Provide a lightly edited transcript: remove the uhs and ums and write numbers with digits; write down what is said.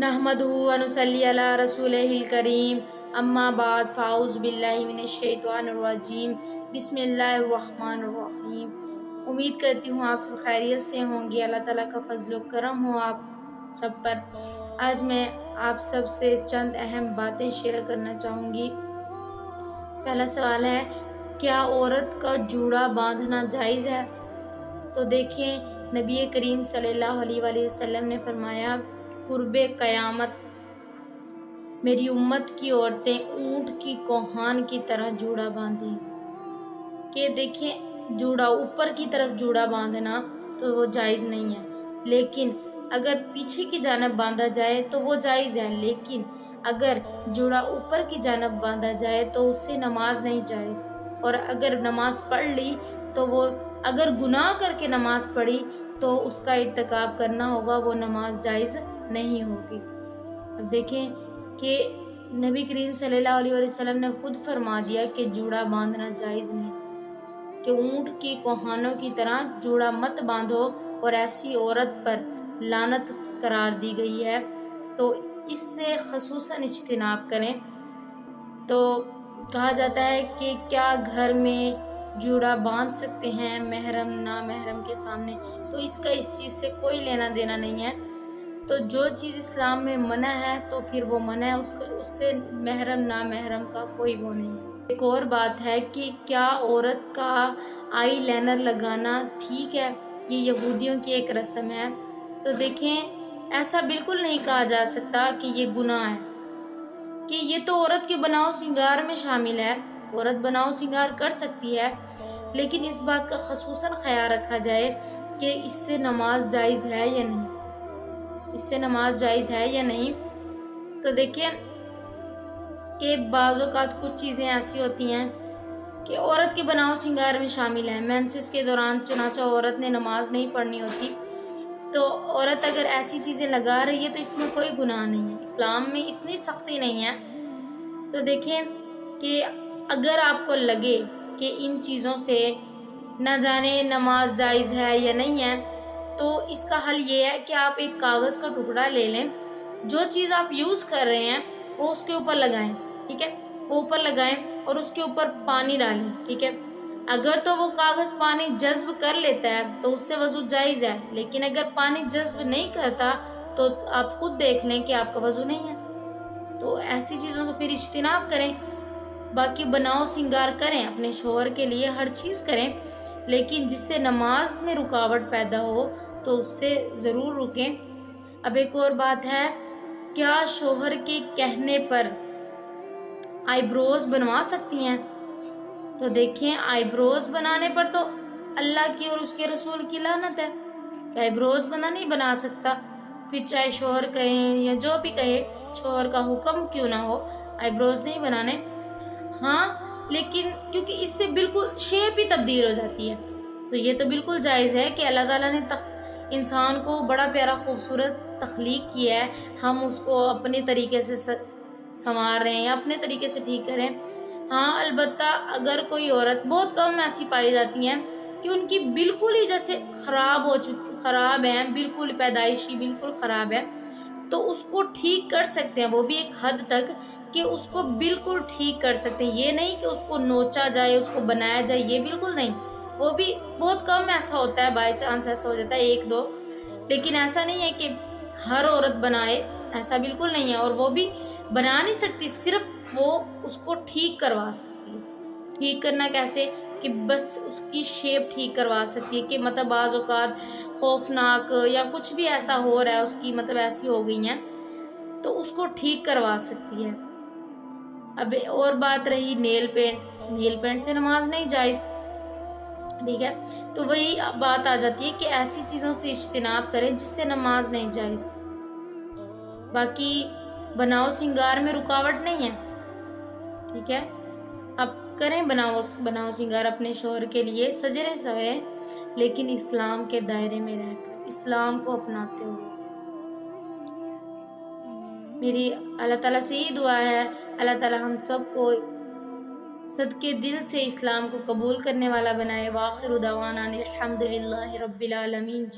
नहमदुहु व नुसल्ली अला रसूलिहिल करीम अम्मा बाद फ़ाउज़ बिल्लाहि मिनश शैतानिर रजीम बिस्मिल्लाहिर रहमानिर रहीम। उम्मीद करती हूँ आप सब खैरियत से होंगे। अल्लाह ताला का फजल व करम हो आप सब पर। आज मैं आप सब से चंद अहम बातें शेयर करना चाहूँगी। पहला सवाल है, क्या औरत का जूड़ा बांधना जायज़ है? तो देखें, नबी करीम सल्लल्लाहु अलैहि वसल्लम ने फरमाया, कुर्बे क़यामत मेरी उम्मत की औरतें ऊँट की कोहान की तरह जूड़ा बांधें। कि देखें, जूड़ा ऊपर की तरफ जूड़ा बांधना तो वो जायज़ नहीं है, लेकिन अगर पीछे की जानब बांधा जाए तो वो जायज़ है। लेकिन अगर जूड़ा ऊपर की जानब बांधा जाए तो उससे नमाज नहीं जायज़। और अगर नमाज पढ़ ली तो वो, अगर गुनाह करके नमाज पढ़ी तो उसका इर्तिकाब करना होगा, वो नमाज जायज़ नहीं होगी। अब देखें कि नबी करीम सल्लल्लाहु अलैहि वसल्लम ने खुद फरमा दिया कि जूड़ा बांधना जायज़ नहीं, कि ऊँट की कोहानों की तरह जूड़ा मत बांधो, और ऐसी औरत पर लानत करार दी गई है, तो इससे खसूसन इज्तिनाब करें। तो कहा जाता है कि क्या घर में जूड़ा बांध सकते हैं महरम ना महरम के सामने? तो इसका इस चीज़ से कोई लेना देना नहीं है। तो जो चीज़ इस्लाम में मना है तो फिर वो मना है, उससे महरम ना महरम का कोई वो नहीं है। एक और बात है कि क्या औरत का आई लाइनर लगाना ठीक है? ये यहूदियों की एक रस्म है। तो देखें, ऐसा बिल्कुल नहीं कहा जा सकता कि ये गुनाह है, कि ये तो औरत के बनाव श्रृंगार में शामिल है। औरत बनाव श्रृंगार कर सकती है, लेकिन इस बात का खसूसन ख्याल रखा जाए कि इससे नमाज जायज़ है या नहीं, इससे नमाज जायज़ है या नहीं। तो देखिए कि बाज़ औक़ात कुछ चीज़ें ऐसी होती हैं कि औरत के बनाव श्रृंगार में शामिल है। मेंसेस के दौरान चुनाचा औरत ने नमाज नहीं पढ़नी होती, तो औरत अगर ऐसी चीज़ें लगा रही है तो इसमें कोई गुनाह नहीं है, इस्लाम में इतनी सख्ती नहीं है। तो देखें कि अगर आपको लगे कि इन चीज़ों से न जाने नमाज जायज़ है या नहीं है, तो इसका हल ये है कि आप एक कागज़ का टुकड़ा ले लें, जो चीज़ आप यूज़ कर रहे हैं वो उसके ऊपर लगाएं, ठीक है, वो ऊपर लगाएं और उसके ऊपर पानी डालें, ठीक है। अगर तो वो कागज़ पानी जज्ब कर लेता है तो उससे वज़ू जायज़ है, लेकिन अगर पानी जज्ब नहीं करता तो आप खुद देख लें कि आपका वज़ू नहीं है। तो ऐसी चीज़ों से फिर इज्तिनाब करें। बाकी बनाओ श्रृंगार करें अपने शौहर के लिए, हर चीज़ करें, लेकिन जिससे नमाज में रुकावट पैदा हो तो उससे ज़रूर रुकें। अब एक और बात है, क्या शौहर के कहने पर आईब्रोज बनवा सकती हैं? तो देखें, आईब्रोज बनाने पर तो अल्लाह की और उसके रसूल की लानत है कि आईब्रोज नहीं बना सकता। फिर चाहे शौहर कहें या जो भी कहे, शौहर का हुक्म क्यों ना हो, आईब्रोज नहीं बनाने। हाँ, लेकिन क्योंकि इससे बिल्कुल शेप ही तब्दील हो जाती है, तो ये तो बिल्कुल जायज़ है कि अल्लाह ताला ने इंसान को बड़ा प्यारा खूबसूरत तख्लीक किया है, हम उसको अपने तरीके से संवार रहे हैं या अपने तरीके से ठीक करें। हाँ, अलबत्ता अगर कोई औरत, बहुत कम ऐसी पाई जाती हैं कि उनकी बिल्कुल ही जैसे ख़राब है, बिल्कुल पैदाइशी बिल्कुल ख़राब है, तो उसको ठीक कर सकते हैं, वो भी एक हद तक कि उसको बिल्कुल ठीक कर सकते हैं। ये नहीं कि उसको नोचा जाए, उसको बनाया जाए, ये बिल्कुल नहीं। वो भी बहुत कम ऐसा होता है, बाय चांस ऐसा हो जाता है, एक दो, लेकिन ऐसा नहीं है कि हर औरत बनाए, ऐसा बिल्कुल नहीं है। और वो भी बना नहीं सकती, सिर्फ वो उसको ठीक करवा सकती है। ठीक करना कैसे? कि बस उसकी शेप ठीक करवा सकती है, कि मतलब बाज़ औक़ात खौफनाक या कुछ भी ऐसा हो रहा है, उसकी मतलब ऐसी हो गई हैं, तो उसको ठीक करवा सकती है। अब और बात रही नेल पेंट से नमाज नहीं जायज़, ठीक है। तो वही बात आ जाती है कि ऐसी चीज़ों से इज्तिनाब करें जिससे नमाज नहीं जायज़। बाकी बनाओ श्रृंगार में रुकावट नहीं है, ठीक है। अब करें बनाओ श्रृंगार अपने शौहर के लिए, सजरे सवे, लेकिन इस्लाम के दायरे में रहकर, इस्लाम को अपनाते हुए। मेरी अल्लाह ताला से ही दुआ है, अल्लाह ताला हम सबको सदके दिल से इस्लाम को कबूल करने वाला बनाए। वाखिर दावाना अनिल हम्दुलिल्लाहि रब्बिल आलमीन।